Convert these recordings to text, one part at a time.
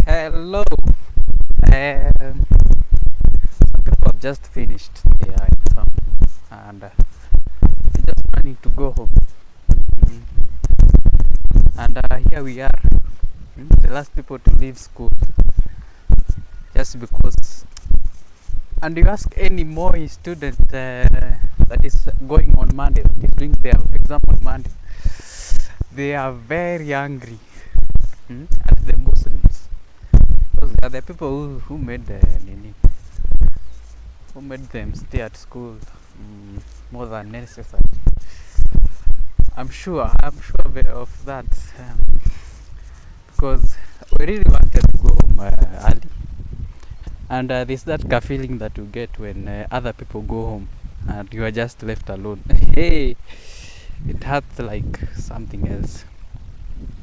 Hello. Some people have just finished their exam and they're just planning to go home. Mm. And here we are, the last people to leave school. Just because. And you ask any more student that is going on Monday, that is doing their exam on Monday, they are very angry at the Muslims. Those are the people who made who made them stay at school more than necessary. I'm sure of that because we really wanted to go home early, and there's that feeling that you get when other people go home and you are just left alone. Hey, it hurts like something else.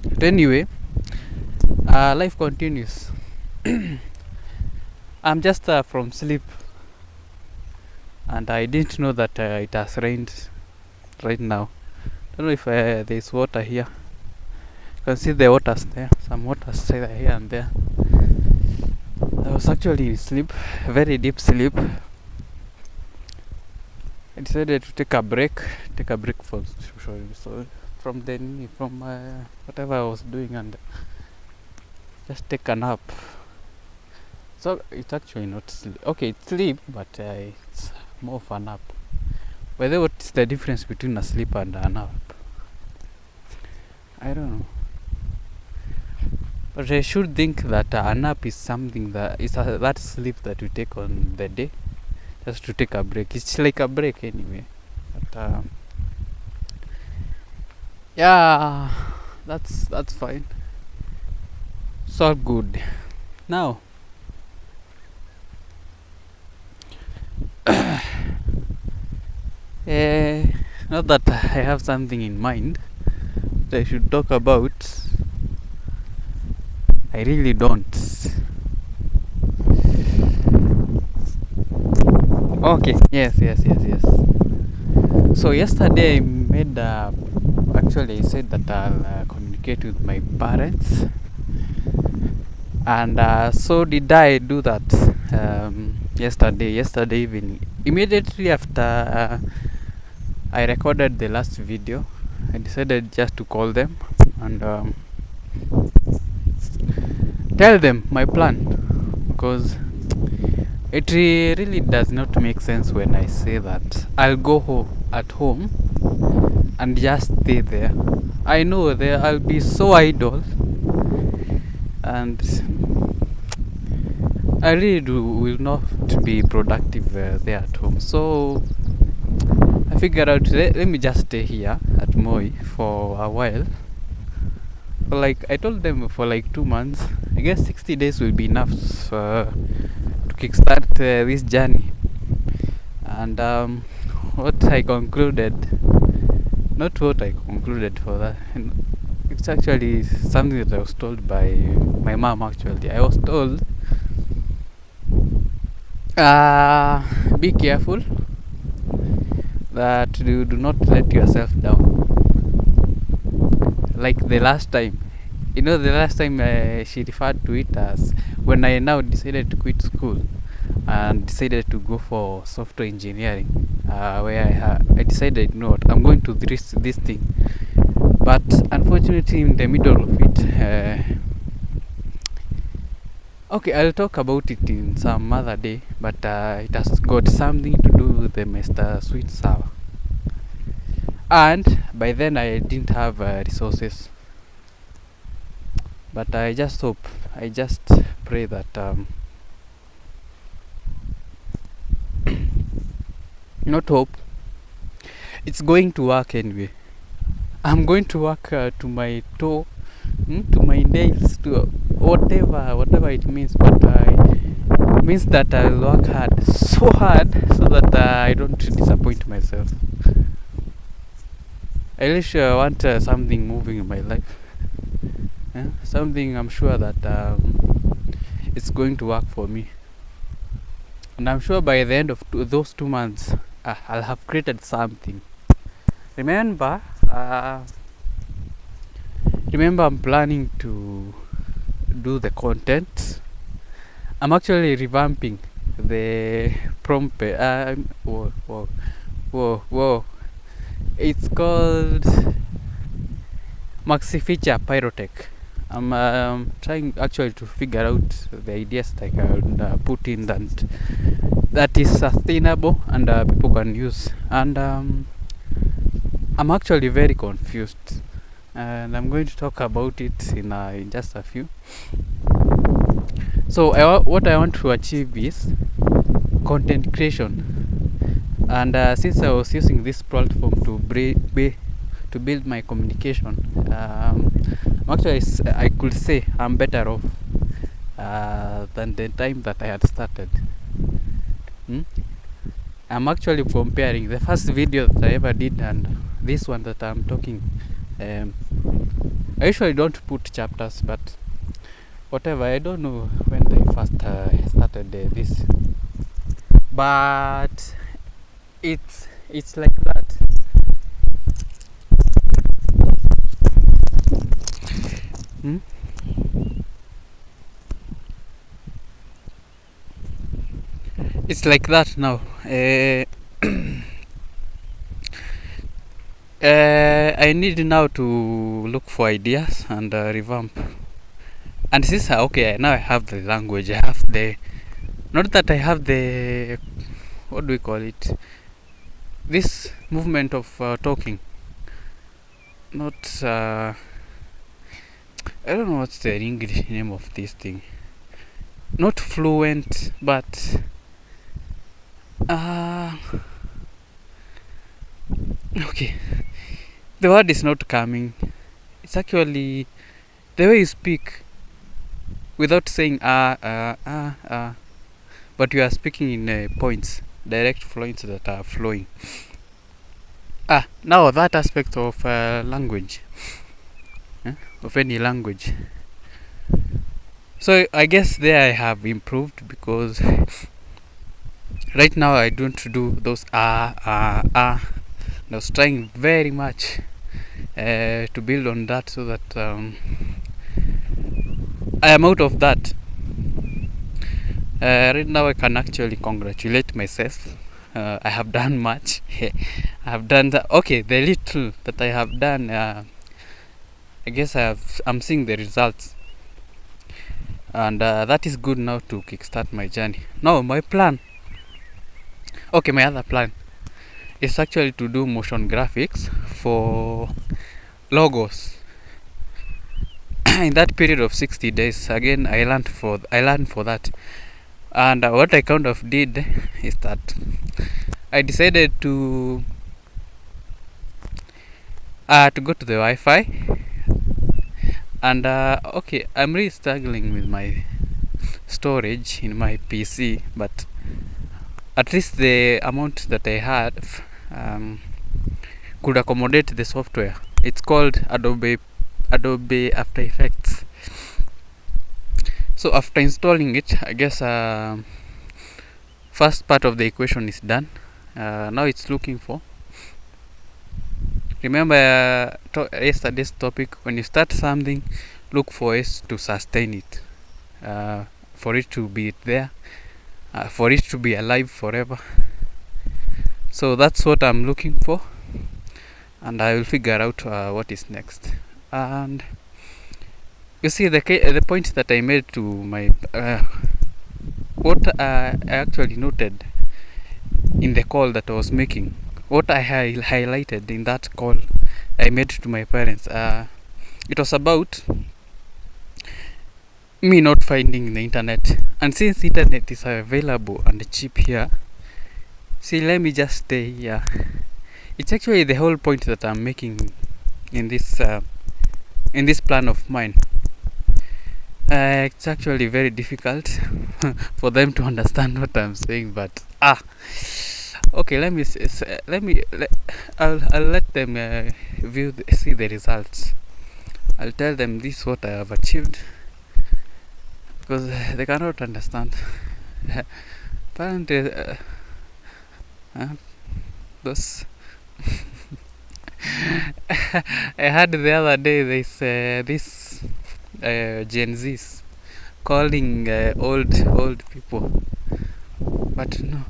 But anyway, life continues. I'm just from sleep, and I didn't know that it has rained right now. Don't know if there's water here. You can see the waters there. Some waters here and there. I was actually in sleep, very deep sleep. I decided to take a break from whatever I was doing and just take a nap. So it's actually not sleep. Okay, it's sleep, but it's more of a nap. By the way, what is the difference between a sleep and a nap? I don't know. But I should think that a nap is something that is that sleep that you take on the day, just to take a break. It's like a break anyway. But yeah, that's fine. It's all good. Now, not that I have something in mind that I should talk about. I really don't. Okay. Yes. So yesterday I made actually I said that I'll communicate with my parents, and so did I do that yesterday evening. Immediately after I recorded the last video, I decided just to call them and tell them my plan, because it really does not make sense when I say that I'll go at home and just stay there. I know there I'll be so idle, and I really will not be productive there at home. So I figured out let me just stay here at Moi for a while. For like I told them, for like 2 months. I guess 60 days will be enough to kickstart this journey. And what I concluded, not what I concluded for that. It's actually something that I was told by my mom. Actually, I was told, be careful that you do not let yourself down. Like the last time, the last time she referred to it as when I now decided to quit school and decided to go for software engineering, where I decided, what, I'm going to risk this thing. But unfortunately, in the middle of it, okay, I'll talk about it in some other day, but it has got something to do with the Mr. Sweet Sour. And by then I didn't have resources. But I just pray that not hope, it's going to work anyway. I'm going to work to my toe, to my nails, to whatever it means. But it means that I'll work hard, so hard, so that I don't disappoint myself. I really want something moving in my life. Something I'm sure that it's going to work for me. And I'm sure by the end of those 2 months, I'll have created something. Remember, I'm planning to do the content. I'm actually revamping the prompt. Whoa. It's called Maxi Feature Pyrotech. I'm trying actually to figure out the ideas that I can put in that is sustainable and people can use. And I'm actually very confused, and I'm going to talk about it in just a few. So what I want to achieve is content creation, and since I was using this platform to build my communication, actually I could say I'm better off than the time that I had started. I'm actually comparing the first video that I ever did and this one that I'm talking. I usually don't put chapters, but whatever, I don't know when I first started this, but it's like that. It's like that now. I need now to look for ideas and revamp. And since okay, now I have the language, I have the, not that I have the, what do we call it, this movement of talking, not I don't know what's the English name of this thing, not fluent, but okay, the word is not coming. It's actually the way you speak without saying but you are speaking in points, direct points that are flowing. Now that aspect of language, of any language. So I guess there I have improved, because right now I don't do those I was trying very much to build on that, so that I am out of that. Right now I can actually congratulate myself. I have done much. I have done the little that I have done. I guess I'm seeing the results, and that is good now to kickstart my journey. Now my other plan is actually to do motion graphics for logos. In that period of 60 days, again I learned for that, and what I kind of did is that I decided to go to the Wi-Fi, and I'm really struggling with my storage in my PC, but at least the amount that I had could accommodate the software. It's called Adobe After Effects. So after installing it, I guess first part of the equation is done. Now it's looking for, remember yesterday's topic, when you start something, look for ways to sustain it, for it to be there, for it to be alive forever. So that's what I'm looking for, and I will figure out what is next. And you see the point that I made to my what I actually noted in the call that I was making, what I highlighted in that call I made to my parents, it was about me not finding the internet. And since internet is available and cheap here, see, let me just stay here. It's actually the whole point that I'm making in this plan of mine. It's actually very difficult for them to understand what I'm saying, but okay, I'll let them see the results. I'll tell them this is what I have achieved, because they cannot understand. Apparently those I heard the other day this Gen Zs, calling old people, but no.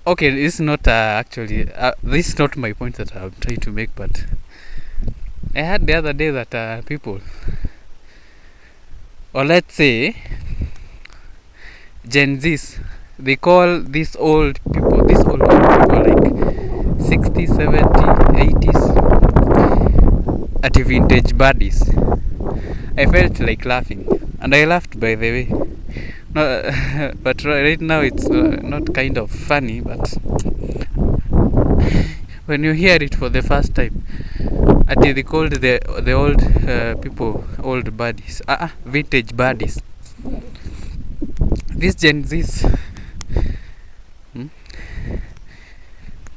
Okay, this is not actually this is not my point that I'm trying to make, but I heard the other day that people, or let's say Gen Zs, they call these old people like 60, 70, 80s at vintage buddies. I felt like laughing, and I laughed, by the way. No, but right now it's not kind of funny, but when you hear it for the first time, they called the old people old buddies, vintage buddies. These Gen Zs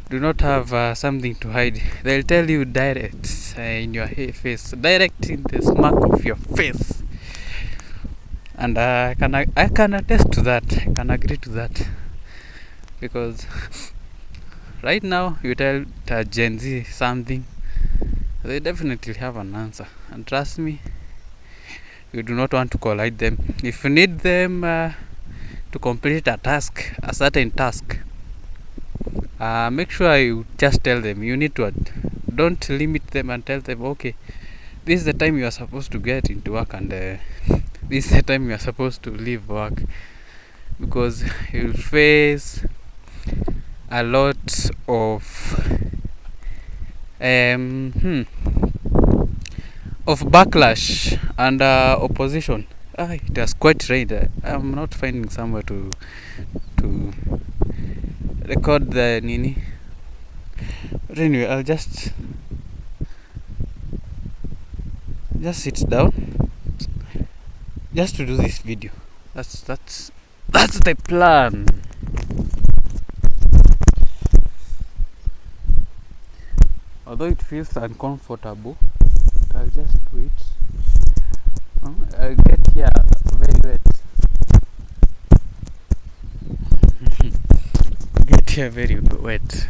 do not have something to hide. They'll tell you direct in your face, direct in the smack of your face. And I can attest to that. I can agree to that, because right now you tell Gen Z something, they definitely have an answer. And trust me, you do not want to collide them. If you need them to complete a certain task, make sure you just tell them. You need to don't limit them and tell them, okay, this is the time you are supposed to get into work, and this is the time you are supposed to leave work, because you'll face a lot of backlash and opposition. It has quite rained. I'm not finding somewhere to record the nini. But anyway, I'll just sit down just to do this video. That's the plan. Although it feels uncomfortable, I'll just do it. I'll get here very wet. Get here very wet.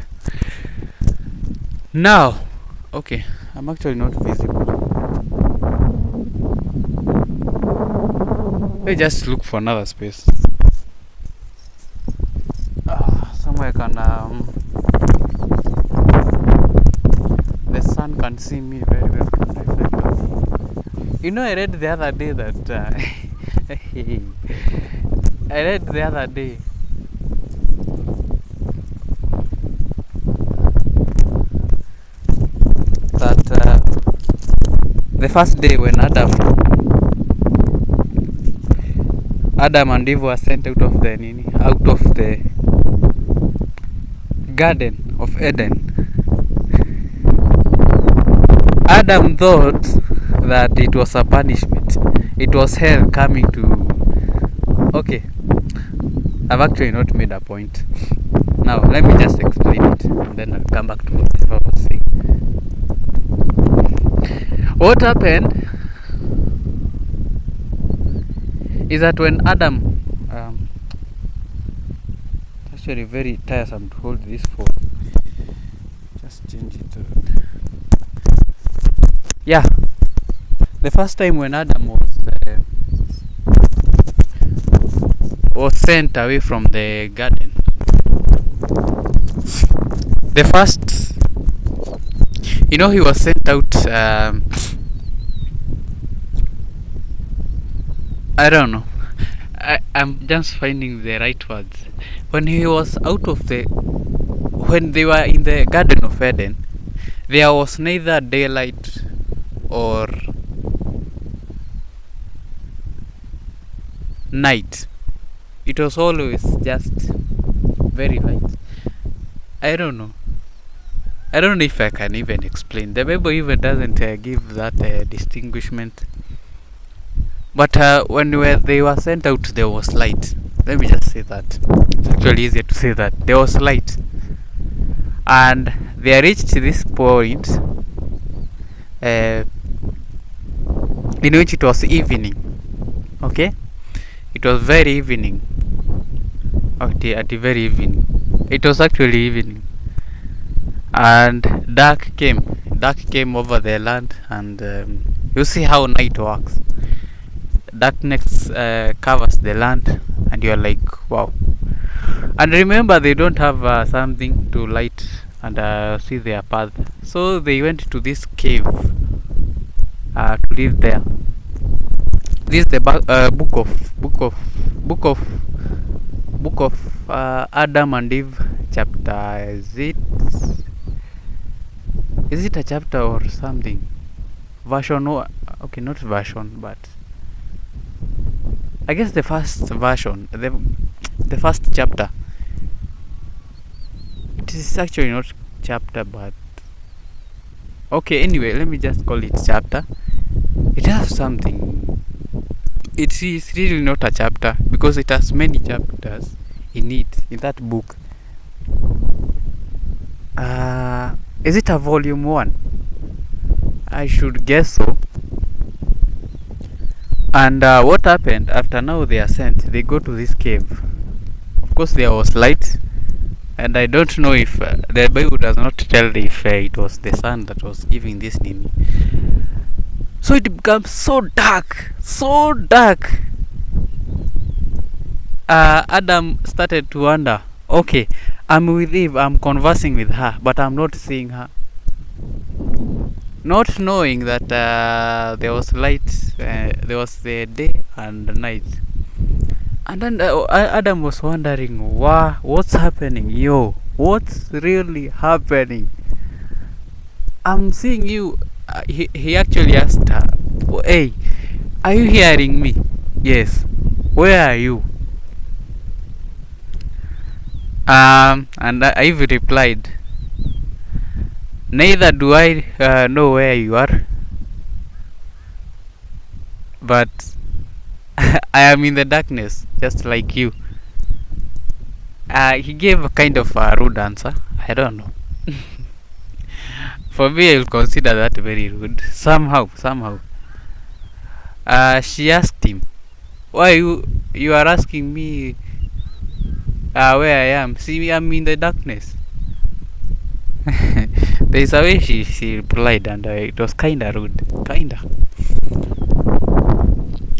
Now, okay, I'm actually not visible. Let's just look for another space. Somewhere can the sun can see me very well. You know, I read the other day that the first day when Adam and Eve were sent out of the Garden of Eden, Adam thought that it was a punishment. It was hell coming to... Okay, I've actually not made a point. Now, let me just explain it, and then I'll come back to whatever I was saying. What happened is that when Adam... actually very tiresome to hold this phone. Just change it. Yeah. The first time when Adam was sent away from the garden, the first, he was sent out, I don't know, I'm just finding the right words. When he was when they were in the Garden of Eden, there was neither daylight or night. It was always just very light. I don't know if I can even explain. The Bible even doesn't give that distinguishment. But when they were sent out, there was light. Let me just say that. It's actually easier to say that. There was light. And they reached this point in which it was evening. Okay? It was very evening. Okay, at the very evening. It was actually evening. And dark came over the land, and you see how night works. darkness covers the land, and you're like, wow. And remember, they don't have something to light and see their path, so they went to this cave to live there. This is the book of Adam and Eve chapter. Is it a chapter or something? Version? Okay, not version, but I guess the first version, the first chapter. It is actually not chapter, but okay. Anyway, let me just call it chapter. It has something. It is really not a chapter because it has many chapters in it, in that book. Is it a volume 1? I should guess so. And what happened after now they are sent? They go to this cave. Of course, there was light, and I don't know if the Bible does not tell if it was the sun that was giving this nini. So it becomes so dark, so dark. Adam started to wonder, okay, I'm with Eve, I'm conversing with her, but I'm not seeing her. Not knowing that there was light, there was the day and the night. And then Adam was wondering, what's happening? What's really happening? I'm seeing you. He actually asked her, hey, are you hearing me? Yes. Where are you? And Eve replied, neither do I know where you are, but I am in the darkness, just like you. He gave a kind of a rude answer. I don't know. For me, I will consider that very rude. Somehow. She asked him, why you are asking me where I am? See, I'm in the darkness. There is a way she replied, and it was kinda rude. Kinda.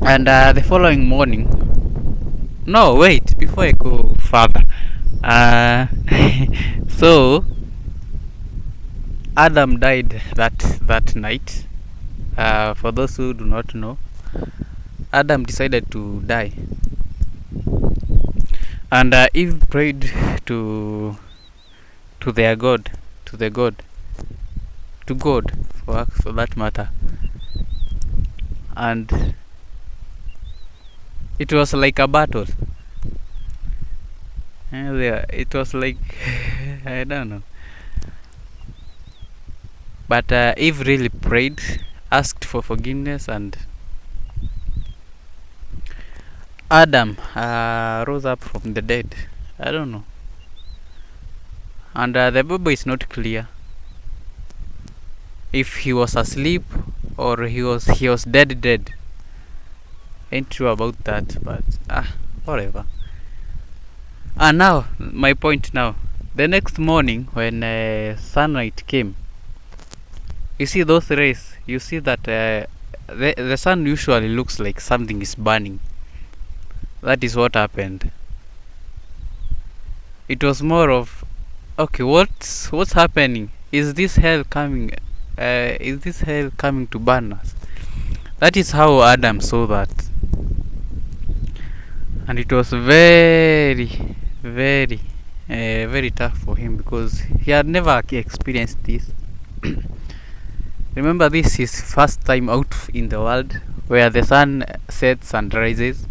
And the following morning, no, wait, before I go further, so Adam died that night. For those who do not know, Adam decided to die, and Eve prayed to their God, to God for that matter, and it was like a battle. It was like I don't know. But Eve really prayed, asked for forgiveness, and Adam rose up from the dead. I don't know. And the Bible is not clear if he was asleep or he was dead. Ain't sure about that, but whatever. And now, my point now. The next morning, when sunlight came, you see those rays, you see that the sun usually looks like something is burning. That is what happened. It was more of, okay, what's happening? Is this hell coming? Is this hell coming to burn us? That is how Adam saw that. And it was very tough for him because he had never experienced this. Remember, this is his first time out in the world where the sun sets and rises,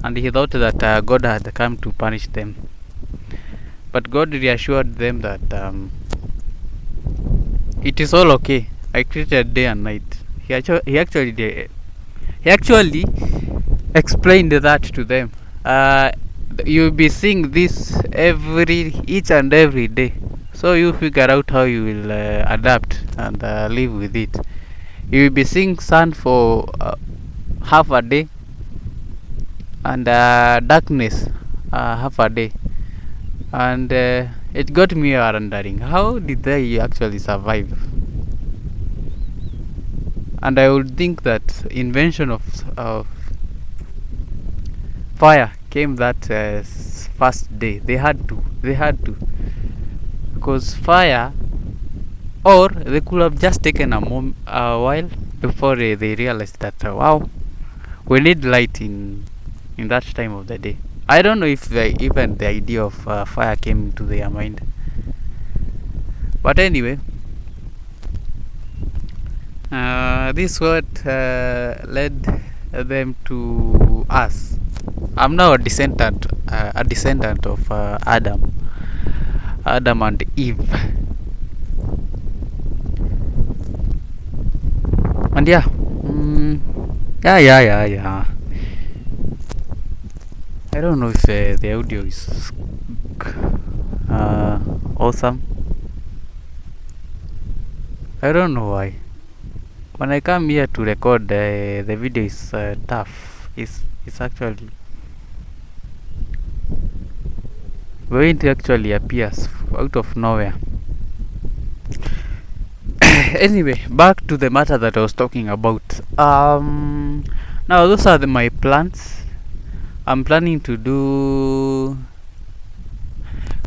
and he thought that God had come to punish them. But God reassured them that it is all okay. I created day and night. He actually explained that to them. You'll be seeing this each and every day, so you figure out how you will adapt and live with it. You will be seeing sun for half a day, and darkness half a day, and it got me wondering, how did they actually survive? And I would think that invention of fire came that first day. They had to because fire, or they could have just taken a while before they realized that wow, we need light in that time of the day. I don't know if even the idea of fire came into their mind, but anyway, this what led them to us. I'm now a descendant of Adam and Eve, and yeah, yeah. I don't know if the audio is awesome. I don't know why. When I come here to record, the video is tough. It's actually it actually appears out of nowhere. Anyway, back to the matter that I was talking about. Now those are my plans. I'm planning to do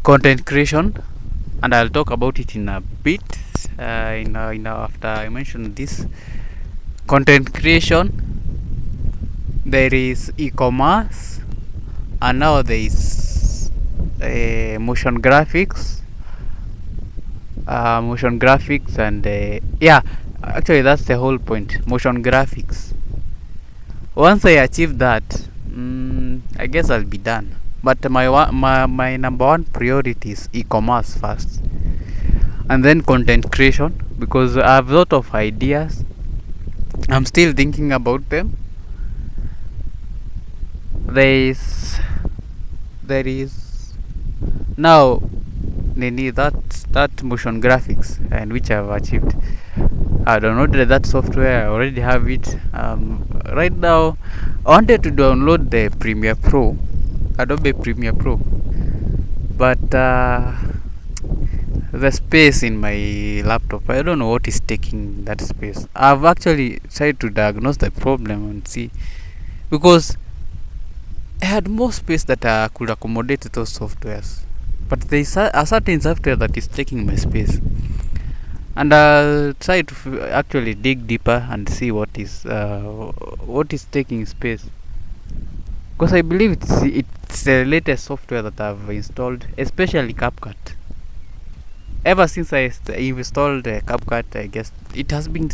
content creation, and I'll talk about it in a bit. After I mention this content creation, there is e-commerce, and now there is motion graphics, and yeah, actually that's the whole point. Motion graphics. Once I achieve that, I guess I'll be done. But my number one priority is e-commerce first, and then content creation, because I have a lot of ideas. I'm still thinking about them. There is now that motion graphics, and which I've achieved. I downloaded that software. I already have it. Right now, I wanted to download the Premiere Pro, Adobe Premiere Pro, but the space in my laptop, I don't know what is taking that space. I've actually tried to diagnose the problem and see, because I had more space that could accommodate those softwares, but there is a certain software that is taking my space, and I'll try to actually dig deeper and see what is taking space, because I believe it's the latest software that I've installed, especially CapCut. Ever since I installed CapCut, I guess it has been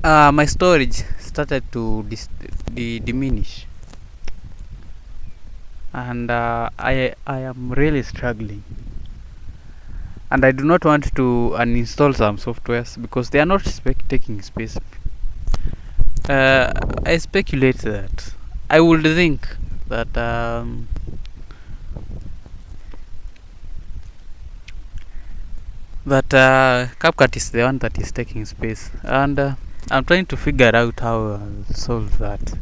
my storage started to diminish, and I am really struggling, and I do not want to uninstall some softwares because they are not taking space. I speculate that I would think that CapCut is the one that is taking space, and I'm trying to figure out how I'll solve that.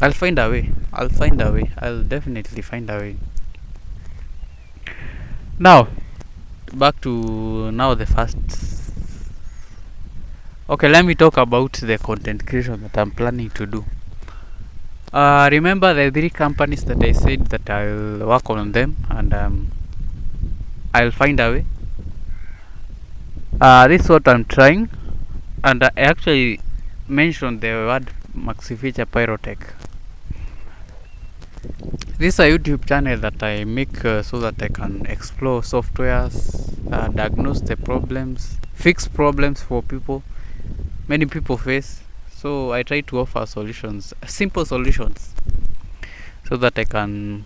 I'll find a way. I'll definitely find a way. Now, back to the first. Okay, let me talk about the content creation that I'm planning to do. Remember the 3 companies that I said that I'll work on them, and I'll find a way. This is what I'm trying, and I actually mentioned the word Maxi Feature Pyrotech. This is a YouTube channel that I make so that I can explore softwares, diagnose the problems, fix problems for people many people face. So I try to offer solutions, simple solutions, so that I can,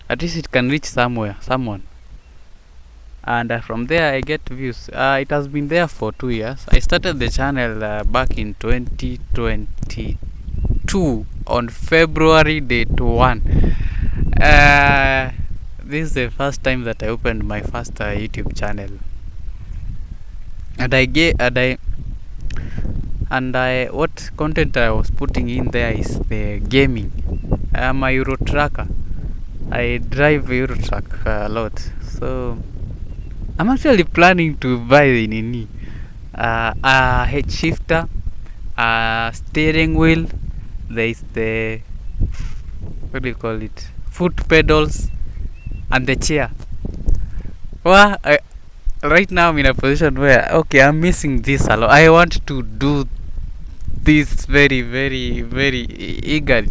at least it can reach someone, and from there I get views. It has been there for 2 years. I started the channel back in 2022 on February date 1. This is the first time that I opened my first YouTube channel, and I what content I was putting in there is the gaming. I'm a Euro Trucker. I drive Euro Truck a lot, So I'm actually planning to buy the nini, a head shifter, a steering wheel. There is the, what do you call it, foot pedals, and the chair. Well, right now I'm in a position where, okay, I'm missing this a lot. I want to do this very, very, very eagerly.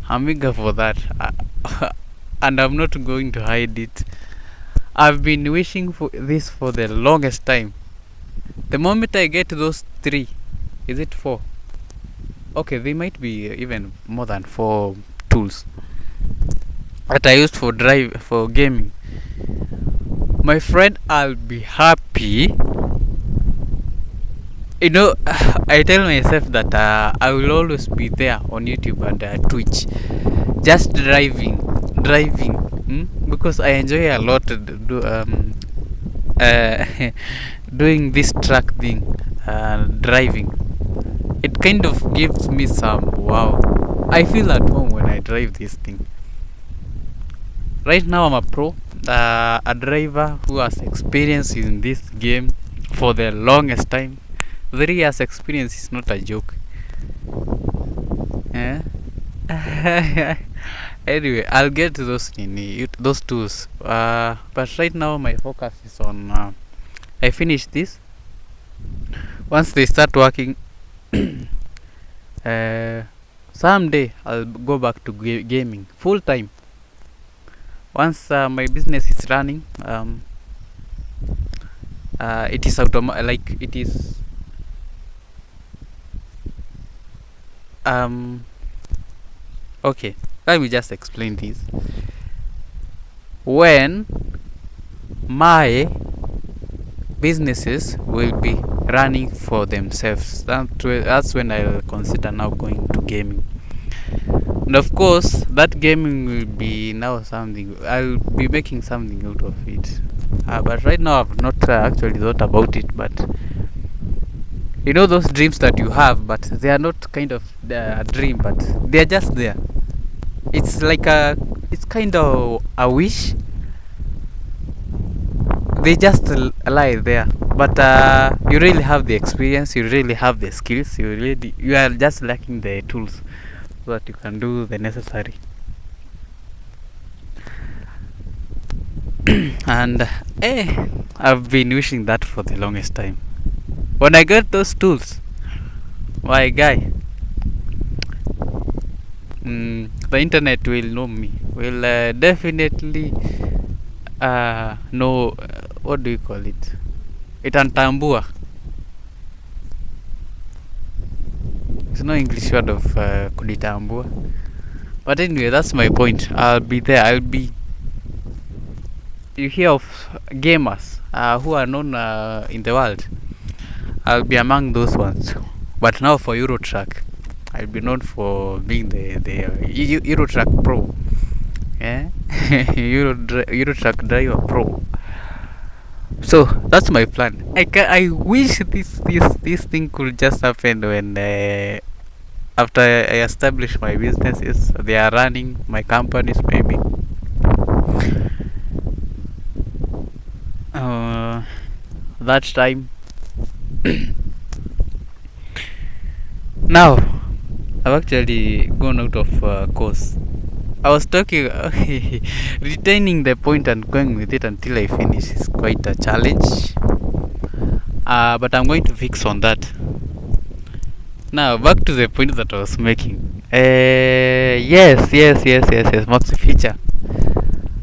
I'm eager for that. And I'm not going to hide it. I've been wishing for this for the longest time. The moment I get those 3, is it 4? Okay, they might be even more than 4 tools that I used for gaming. My friend, I'll be happy. You know, I tell myself that I will always be there on YouTube and Twitch, just driving, because I enjoy a lot doing this truck thing, driving. It kind of gives me some wow. I feel at home when I drive this thing. Right now, I'm a pro, a driver who has experience in this game for the longest time. 3 years experience is not a joke. Yeah. Anyway, I'll get to those tools. But right now my focus is on I finish this. Once they start working, someday I'll go back to gaming full time. Once my business is running, it is like it is okay, let me just explain this. When my businesses will be running for themselves, that's when I'll consider now going to gaming. And of course, that gaming will be now something, I'll be making something out of it. But right now I've not actually thought about it. But you know those dreams that you have, but they are not kind of a dream, but they are just there. It's like it's kind of a wish. They just lie there, but you really have the experience, you really have the skills, you are just lacking the tools so that you can do the necessary. And I've been wishing that for the longest time. When I get those tools, my guy, the internet will know me, will definitely know, what do you call it, itantambua. There's no English word of kuditambua, but anyway, that's my point. I'll be there. You hear of gamers who are known in the world, I'll be among those ones. But now for Eurotrack, I'll be known for being the Eurotrack Pro. Yeah, Eurotrack Driver Pro. So that's my plan. I wish this thing could just happen when after I establish my businesses, they are running my companies maybe. That time. Now I've actually gone out of course. I was talking retaining the point and going with it until I finish is quite a challenge, but I'm going to fix on that. Now back to the point that I was making. Yes, Maxi feature.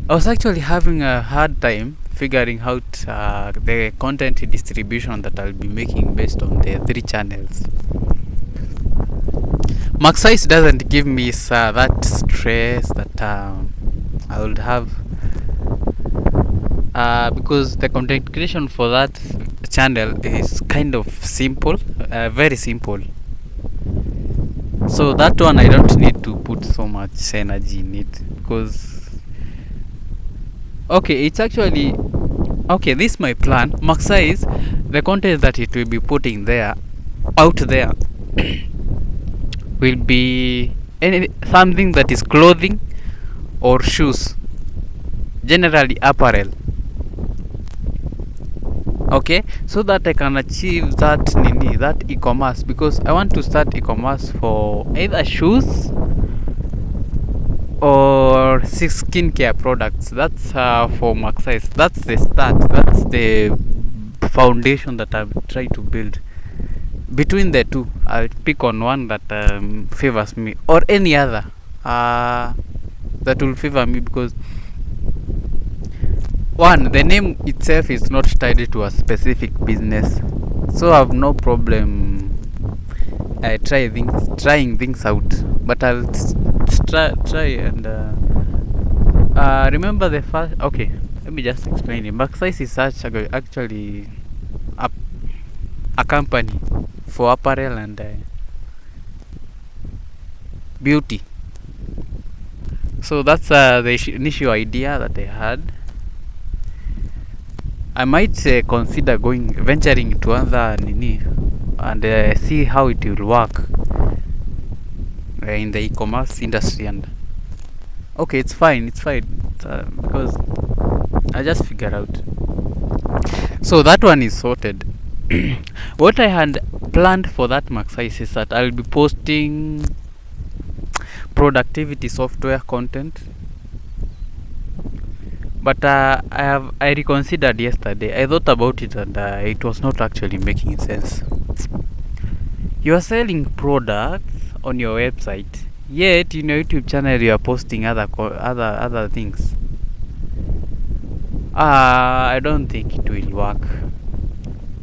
I was actually having a hard time figuring out the content distribution that I'll be making based on the 3 channels. Maxize doesn't give me that stress that I would have, because the content creation for that channel is kind of simple, very simple. So that one I don't need to put so much energy in it, because okay, it's actually okay, this is my plan. Maxize, the content that it will be putting there out there will be something that is clothing or shoes, generally apparel. Okay, so that I can achieve that e-commerce, because I want to start e-commerce for either shoes or skincare products. That's for max size. That's the start. That's the foundation that I'm trying to build. Between the two, I'll pick on one that favors me, or any other that will favor me, because one, the name itself is not tied to a specific business, so I have no problem trying things out. But I'll try and remember the first. Okay, let me just explain it. Maxsize is actually a company for apparel and beauty. So that's the initial idea that I had. I might consider venturing to other and see how it will work in the e-commerce industry. And okay, it's fine, because I just figure out. So that one is sorted. What I had planned for that Maxsize is that I'll be posting productivity software content, but I reconsidered yesterday. I thought about it, and it was not actually making sense. You are selling products on your website, yet in your YouTube channel you are posting other things. I don't think it will work.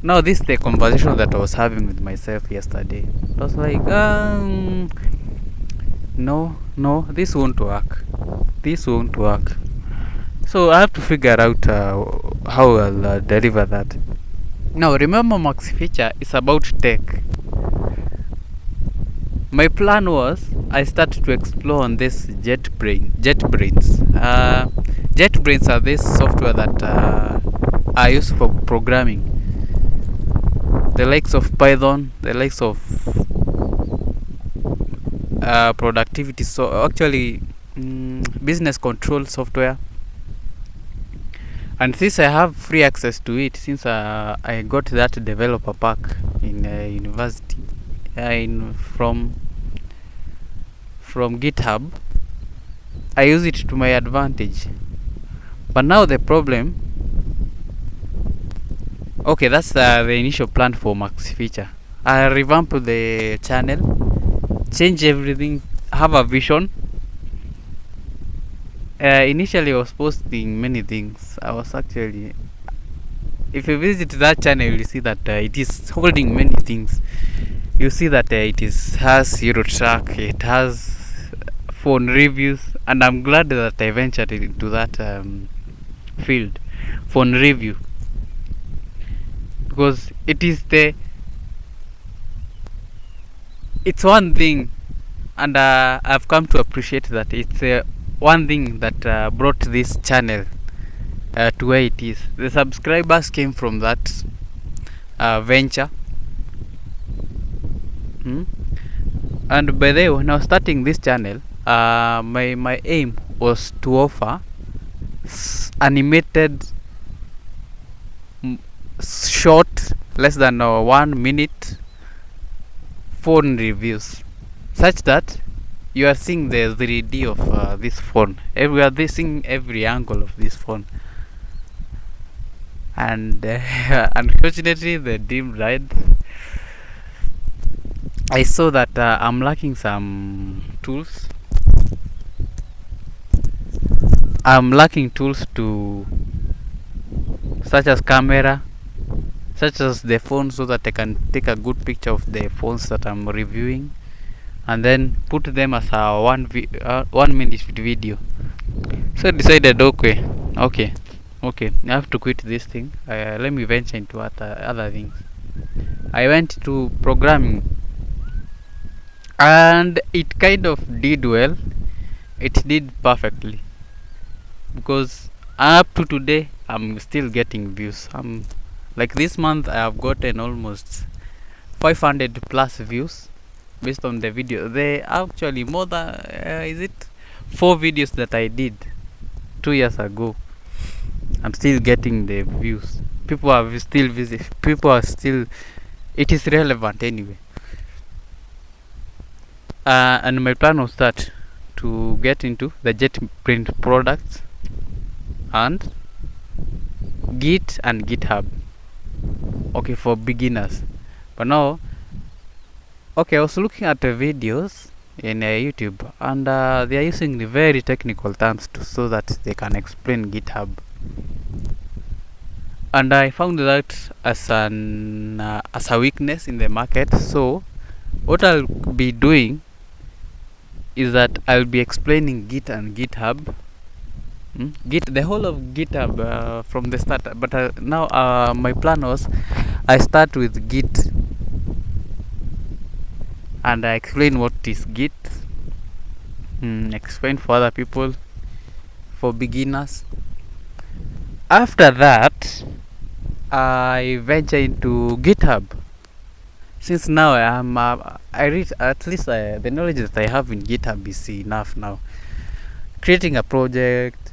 Now this is the conversation that I was having with myself yesterday. I was like, no, this won't work. So I have to figure out how I'll deliver that. Now remember, Max Feature is about tech. My plan was I started to explore on this JetBrains. JetBrains are this software that are used for programming. The likes of Python, the likes of productivity, so actually business control software. And since I have free access to it, since I got that developer pack in university from GitHub, I use it to my advantage. But now the problem, okay, that's the initial plan for Max Feature. I revamp the channel, change everything, have a vision. Initially I was posting many things. I was actually, if you visit that channel, you see that it is holding many things. You see that it has Eurotrack, it has phone reviews, and I'm glad that I ventured into that field, phone review, because it's one thing, and I've come to appreciate that it's one thing that brought this channel to where it is. The subscribers came from that venture. And by the way, when I was starting this channel, my aim was to offer animated short, less than 1 minute phone reviews, such that you are seeing the 3D of this phone. We are seeing every angle of this phone. And unfortunately, the dream died. I saw that I'm lacking some tools. I'm lacking tools such as camera, such as the phone, so that I can take a good picture of the phones that I'm reviewing, and then put them as a 1 minute video. So I decided, okay, I have to quit this thing. Let me venture into other things. I went to programming, and it kind of did well. It did perfectly, because up to today I'm still getting views. Like this month I have gotten almost 500 plus views based on the video. They actually more than 4 videos that I did 2 years ago. I'm still getting the views. people are still busy. People are still. It is relevant anyway. And my plan was that to get into the JetBrains products and Git and GitHub. Okay, for beginners. But now, okay, I was looking at the videos in YouTube, and they are using the very technical terms so that they can explain GitHub. And I found that as a weakness in the market. So what I'll be doing is that I'll be explaining Git and GitHub. Git, the whole of GitHub from the start. But now my plan was I start with Git and I explain what is Git. Explain for other people, for beginners. After that, I venture into GitHub. Since now I reach at least the knowledge that I have in GitHub is enough now. Creating a project,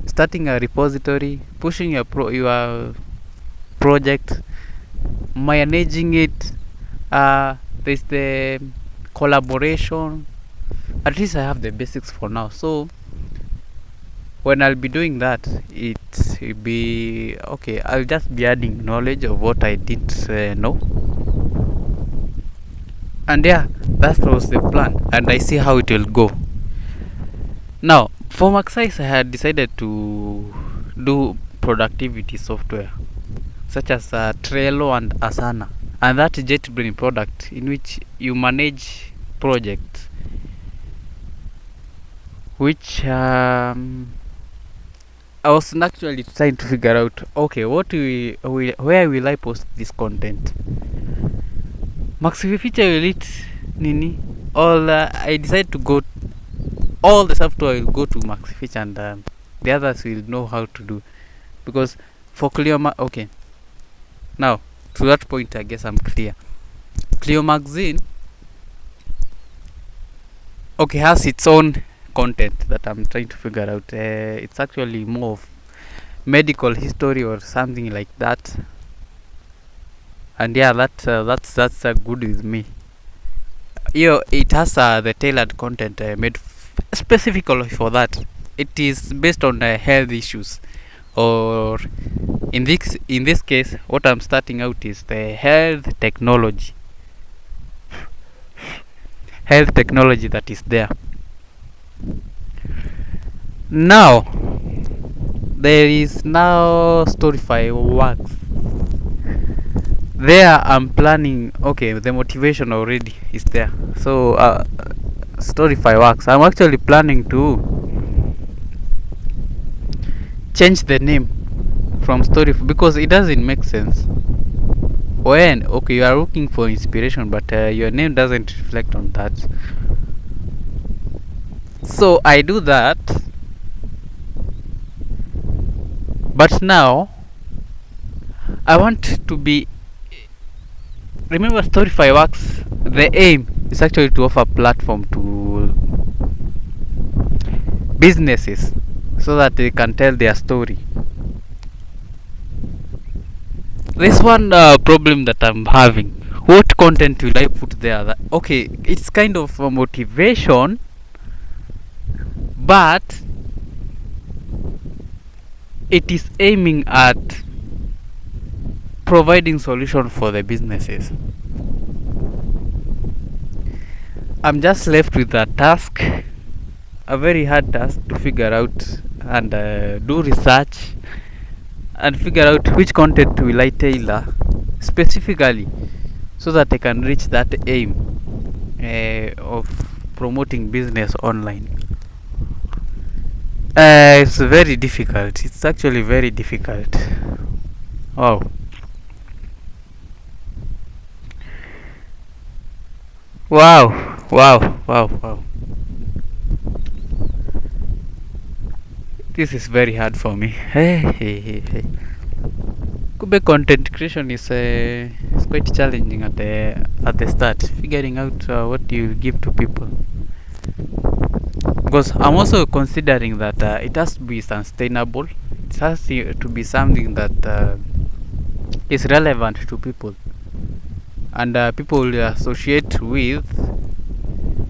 starting a repository, pushing your project, managing it. There's the collaboration. At least I have the basics for now. So when I'll be doing that, it'll be okay. I'll just be adding knowledge of what I didn't know. And yeah, that was the plan, and I see how it will go. Now, for Maxise, I had decided to do productivity software such as Trello and Asana, and that JetBrains product in which you manage projects, which I was actually trying to figure out. Okay, where will I post this content? Maxifeature will it nini? I decided to go. All the software will go to Maxifeature, and the others will know how to do. Because for Clio, okay. Now to that point, I guess I'm clear. Clio Magazine, okay, has its own content that I'm trying to figure out. It's actually more of medical history or something like that. And yeah, that's good with me. It has the tailored content made specifically for that. It is based on health issues, or in this case, what I'm starting out is the health technology that is there. Now there is now Storyfy Works. There I'm planning. Okay, the motivation already is there. So Storyfy Works, I'm actually planning to change the name from Storyfy because it doesn't make sense. When you are looking for inspiration, but your name doesn't reflect on that. So I do that, but now I want to be. Remember, Storyfy Works, the aim is actually to offer a platform to businesses so that they can tell their story. There's one problem that I'm having. What content will I put there? Okay, it's kind of a motivation, but it is aiming at providing solution for the businesses. I'm just left with a task, a very hard task to figure out and do research and figure out which content will I tailor specifically so that I can reach that aim of promoting business online. It's very difficult. It's actually very difficult. Wow. Wow. This is very hard for me. Hey. Kube content creation is quite challenging at the start. Figuring out what you give to people. Because I'm also considering that it has to be sustainable. It it has to be something that is relevant to people, and people will associate with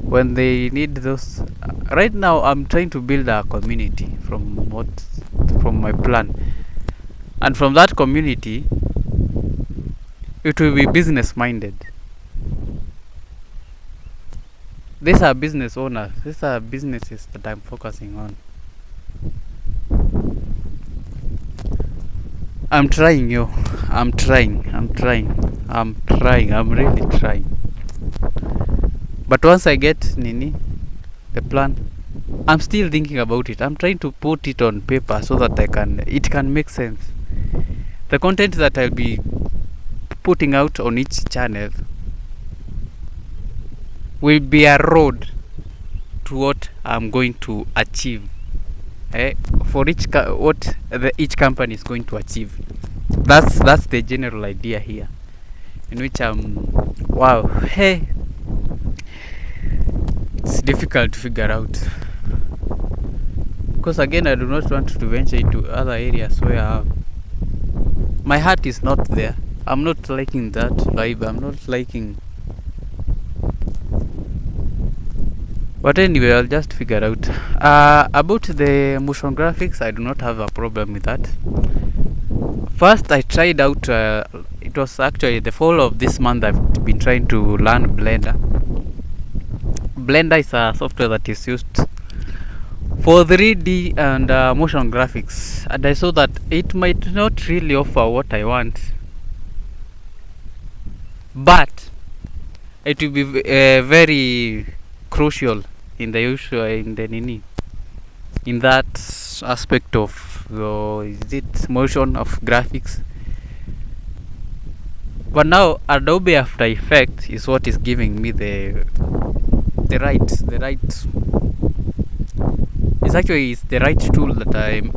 when they need those. Right now I'm trying to build a community from my plan, and from that community it will be business minded. These are business owners, these are businesses that I'm focusing on. I'm trying, I'm really trying. But once I get the plan, I'm still thinking about it. I'm trying to put it on paper so that it can make sense. The content that I'll be putting out on each channel will be a road to what I'm going to achieve. For what each company is going to achieve. That's the general idea here, in which wow, hey, it's difficult to figure out, because again I do not want to venture into other areas where my heart is not there. I'm not liking that vibe. I'm not liking. But anyway, I'll just figure out. About the motion graphics, I do not have a problem with that. First, I tried out, it was actually the fall of this month, I've been trying to learn Blender. Blender is a software that is used for 3D and motion graphics, and I saw that it might not really offer what I want, but it will be very crucial in that aspect of motion of graphics. But now Adobe After Effects is what is giving me the right it's the right tool that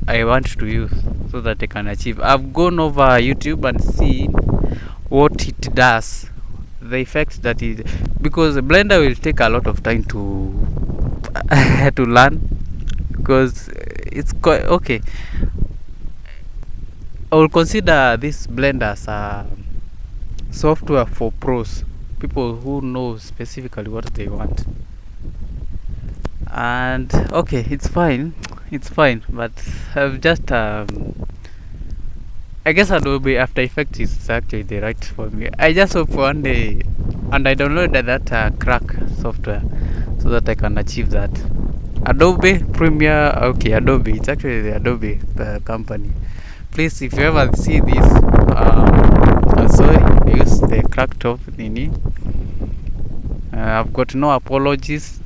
I want to use so that I can achieve. I've gone over YouTube and seen what it does, the effects that is, because Blender will take a lot of time to to learn, because it's quite okay. I will consider this Blender as a software for pros, people who know specifically what they want. And okay, it's fine, but I've just I guess Adobe After Effects is actually the right for me. I just hope one day, and I downloaded that crack software so that I can achieve that. Adobe Premiere, okay, Adobe, it's actually the Adobe company. Please, if you ever see this, I'm sorry, I use the cracked top nini. I've got no apologies,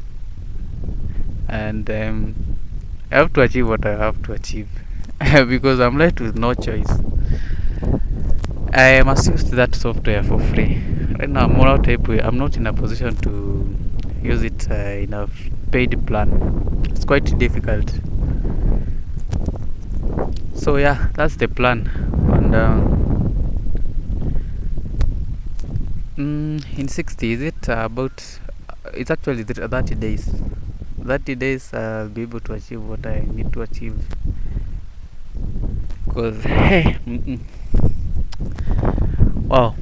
and I have to achieve what I have to achieve because I'm left with no choice. I must use that software for free. Right now I'm not in a position to use it in a paid plan. It's quite difficult. So yeah, that's the plan. And in 60, is it about, it's actually 30 days. 30 days I'll be able to achieve what I need to achieve, because hey, wow,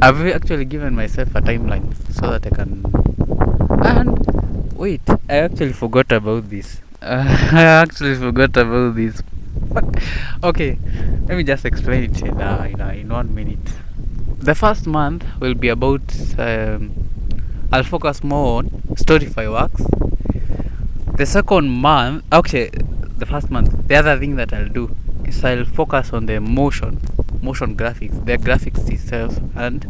I've actually given myself a timeline so that I can. And wait, I actually forgot about this. But okay, let me just explain it in 1 minute. The first month will be about I'll focus more on Storyfy works. The second month, okay, the first month, the other thing that I'll do is I'll focus on the motion graphics, the graphics itself, and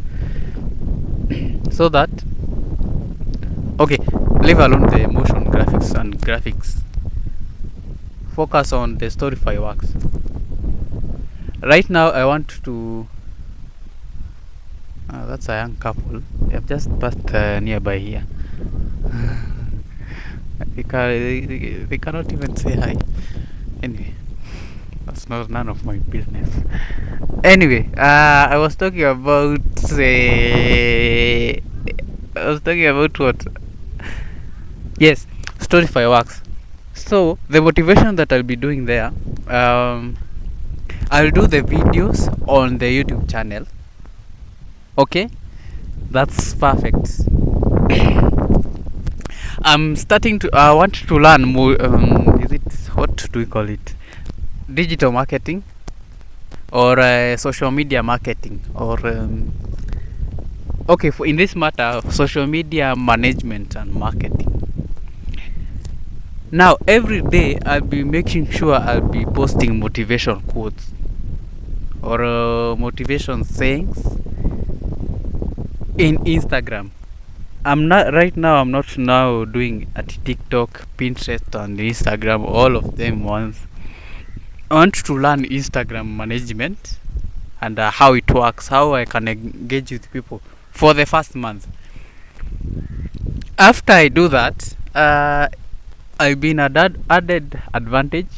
so that, okay, leave alone the motion graphics and graphics, focus on the Storyfy works. Right now I want to that's a young couple. They have just passed nearby here. They cannot even say hi. Anyway, that's none of my business. Anyway, I was talking about what? Yes, Storyfy works. So the motivation that I'll be doing there, I'll do the videos on the YouTube channel. Okay, that's perfect. I'm starting to. I want to learn more. Is it, what do we call it? Digital marketing or social media marketing, or okay, for in this matter, social media management and marketing. Now every day I'll be making sure I'll be posting motivation quotes or motivation sayings in Instagram. I'm not right now. I'm not now doing at TikTok, Pinterest, and Instagram, all of them once. I want to learn Instagram management and how it works, how I can engage with people for the first month. After I do that, I'll be in an added advantage,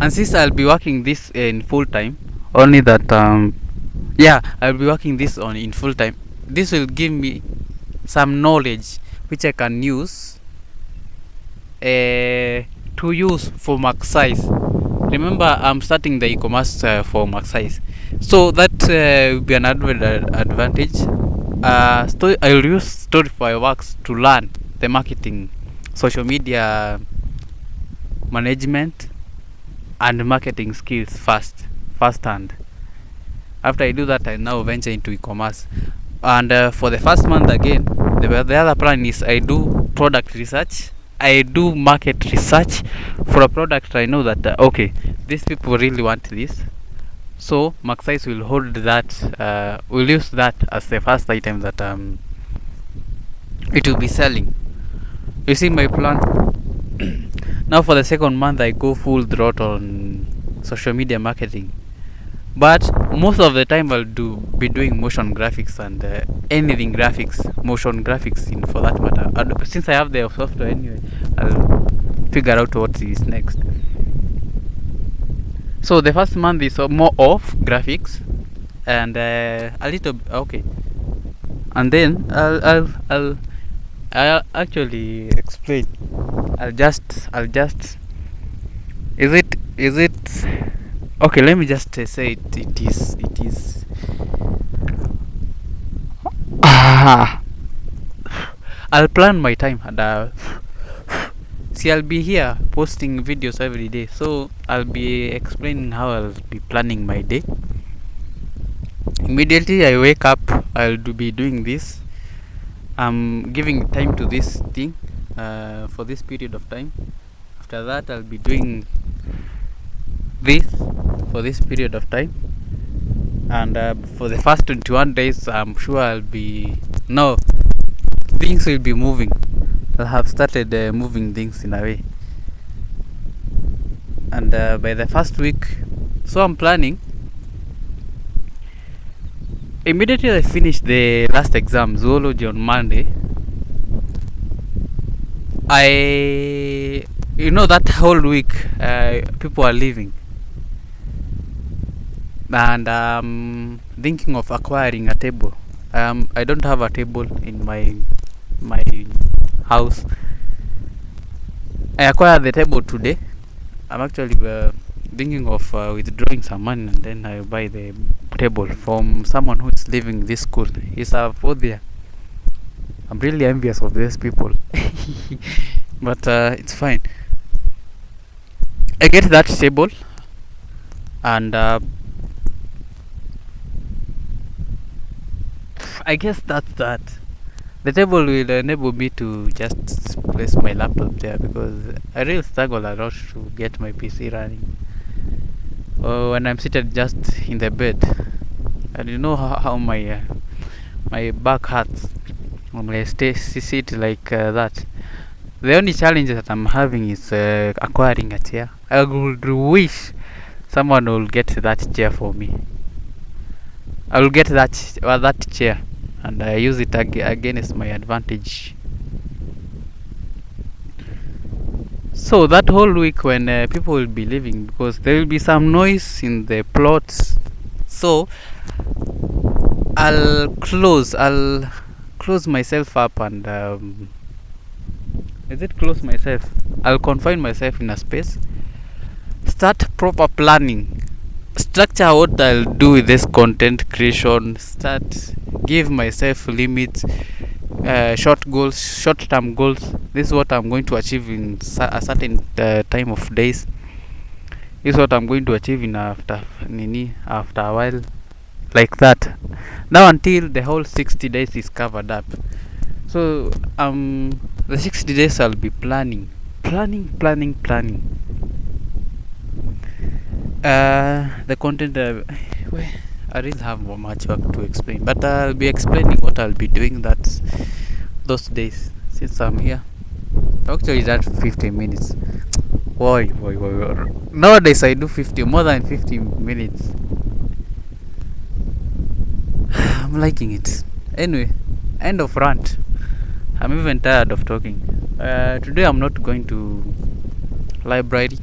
and since I'll be working this in full time, only that yeah, I'll be working this on in full time. This will give me some knowledge which I can use to use for Maxsize. Remember, I'm starting the e-commerce for Maxsize, so that will be an advantage. I'll use Storyfy Works to learn the marketing, social media management, and marketing skills firsthand. After I do that, I now venture into e-commerce, and for the first month again, the other plan is I do product research. I do market research for a product. I know that okay, these people really want this, so Maxsize will hold that. Will use that as the first item that it will be selling. You see my plan. Now for the second month, I go full throttle on social media marketing, but most of the time I'll be doing motion graphics and anything graphics, motion graphics in for that matter. And since I have the software anyway, I'll figure out what is next. So the first month is more of graphics and a little okay, and then I'll actually explain. I'll just is it okay, let me just say it is I'll plan my time, and see, I'll be here posting videos every day, so I'll be explaining how I'll be planning my day. Immediately I wake up, I'll be doing this. I'm giving time to this thing for this period of time. After that, I'll be doing this for this period of time, and for the first 21 days, I'm sure I'll be things will be moving. I have started moving things in a way, and by the first week, so I'm planning. Immediately I finish the last exam, zoology, on Monday. That whole week people are leaving, and I'm thinking of acquiring a table. I don't have a table in my house. I acquired the table today. I'm actually thinking of withdrawing some money, and then I buy the table from someone who is leaving this school. He's a fourth year. I'm really envious of these people. But it's fine. I get that table, and I guess that's that. The table will enable me to just place my laptop there, because I really struggle a lot to get my PC running. When I'm seated just in the bed, and you know how my back hurts when I sit like that. The only challenge that I'm having is acquiring a chair. I would wish someone will get that chair for me. I will get that chair, and I use it against my advantage. So that whole week, when people will be leaving, because there will be some noise in the plots, so I'll close myself up, and Is it close myself? I'll confine myself in a space. Start proper planning. Structure what I'll do with this content creation. Start give myself limits, short term goals. This is what I'm going to achieve in a certain time of days. This is what I'm going to achieve in after a while, like that. Now until the whole 60 days is covered up. So the 60 days I'll be planning. The content, I didn't have much work to explain, but I'll be explaining what I'll be doing those days since I'm here. Actually, that's 50 minutes. Why? Nowadays I do more than 50 minutes. I'm liking it. Anyway, end of rant. I'm even tired of talking. Today I'm not going to library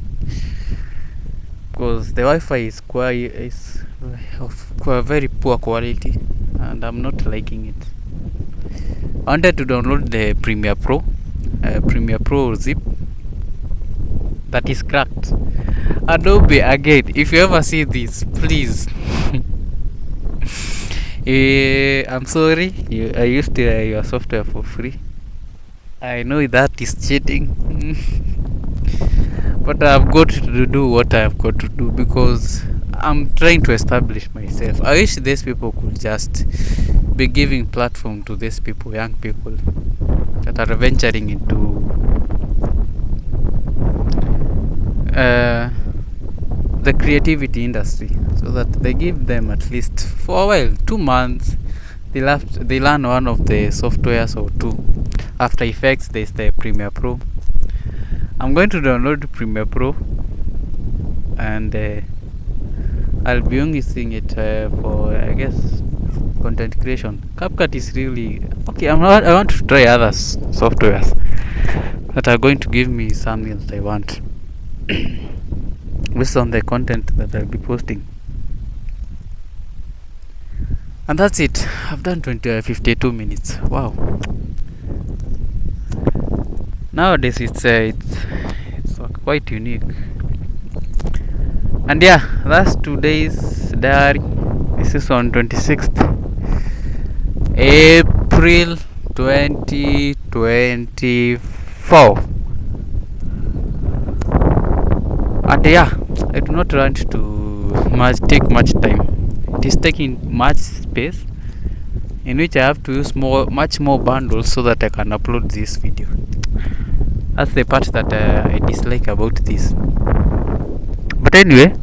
because the Wi-Fi is of very poor quality and I'm not liking it. I wanted to download the Premiere Pro zip that is cracked. Adobe again. If you ever see this, please. I'm sorry. I used your software for free. I know that is cheating. But I've got to do what I've got to do because I'm trying to establish myself. I wish these people could just be giving platform to these people, young people that are venturing into the creativity industry, so that they give them at least for a while, 2 months. They learn one of the softwares or two. After Effects, there's the Premiere Pro. I'm going to download Premiere Pro and I'll be using it for, I guess, content creation. CapCut is really okay. I want to try other softwares that are going to give me something that I want based on the content that I'll be posting. And that's it. I've done 52 minutes. Wow. Nowadays it's quite unique. And yeah, that's today's diary. This is on 26th April 2024. And yeah, I do not want to take much time. It is taking much space, in which I have to use much more bundles so that I can upload this video. That's the part that I dislike about this. But anyway,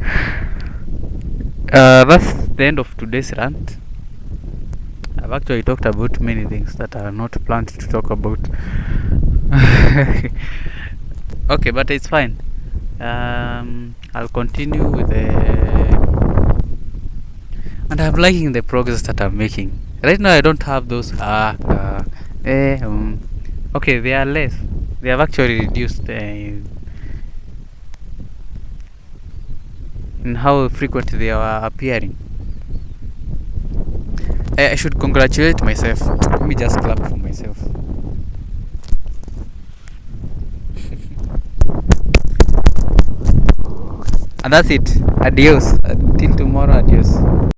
that's the end of today's rant. I've actually talked about many things that are not planned to talk about. Okay, but it's fine. I'll continue with and I'm liking the progress that I'm making. Right now I don't have those okay, they are less. They have actually reduced in how frequent they are appearing. I should congratulate myself. Let me just clap for myself. And that's it. Adios. Until tomorrow, adios.